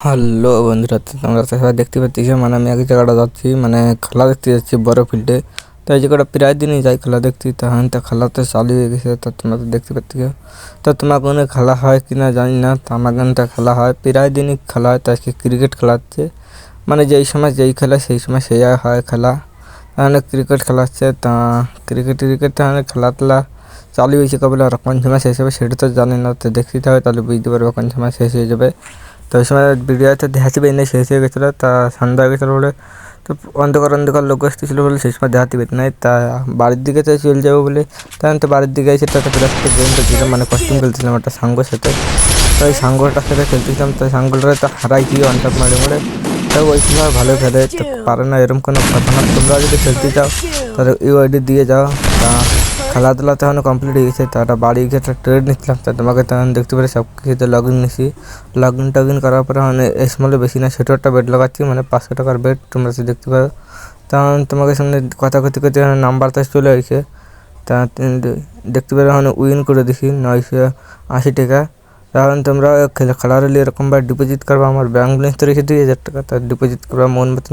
Hello বন্ধুরা, তো তোমরা তো সবাই দেখতে পাচ্ছি মানে আমি এক জায়গাটা যাচ্ছি, মানে খেলা দেখতে যাচ্ছি বড় ফিল্ডে। তো এই জায়গাটা প্রায় দিনই যাই খেলা দেখতে, তখন তো খেলা তো চালু হয়ে গেছে। তো তোমরা তো দেখতে পাচ্ছি। তো তোমার কোনো খেলা হয় কিনা জানি না, তো আমার তো খেলা হয়, প্রায় দিনই খেলা হয়। তো আজকে ক্রিকেট খেলা হচ্ছে, মানে যেই সময় যেই খেলা সেই সময় সেই হয় খেলা। তাহলে ক্রিকেট খেলা হচ্ছে, তা ক্রিকেট তাহলে খেলা টেলা চালু হয়েছে কবে, আর কোন সময় শেষ হবে সেটা তো জানি না। তো দেখতে হবে, তাহলে বুঝতে পারবো কোন সময় শেষ হয়ে যাবে। তো ওই সময় ভিডিওতে দেখাতে এনে শেষ হয়ে গেছিলো, তা সন্ধ্যা হয়ে গেছিলো বলে, তো অন্ধকার লোক আসতেছিলো বলে সেই সময় দেখাতে পেতে নাই। তা বাড়ির দিকে তো চলে যাবো বলে তখন তো বাড়ির দিকে এসে তাতে প্লাস গেম খেলছিলাম, মানে কস্টিউম খেলছিলাম একটা সাঙ্গর সাথে। তো ওই সাঙ্গটার সাথে খেলতেছিলাম, তো সাঙ্গলটা তো হারাইছি অনটপ মারে। তো ওই সময় ভালো খেলে, তো পারে না এরকম কোনো কথা না। তোমরা যদি খেলতে চাও তাহলে ইউআইডি দিয়ে যাও। তা খেলাধুলা তখন কমপ্লিট হয়ে গেছে, তো একটা বাড়ি গিয়ে একটা ট্রেড নিচ্ছিলাম। তো তোমাকে তখন দেখতে পারে সব কিছুতে লগ ইন নিছি। লগ ইন করার পরে মানে স্মলে বেশি না, ছোটো একটা বেড লাগাচ্ছি, মানে 500 টাকার বেড তোমরা সে দেখতে পারো। তখন তোমাকে সামনে কথা করতে করতে নাম্বার তো চলে আসছে। তা দেখতে পারো মানে উইন করে দিছি 980 টাকা। তখন তোমরা খেলার হলে এরকমভাবে ডিপোজিট করবা, আমার ব্যাঙ্ক ব্যালেন্স তো রেখে 2000 টাকা, তার ডিপোজিট করবা মন মতো।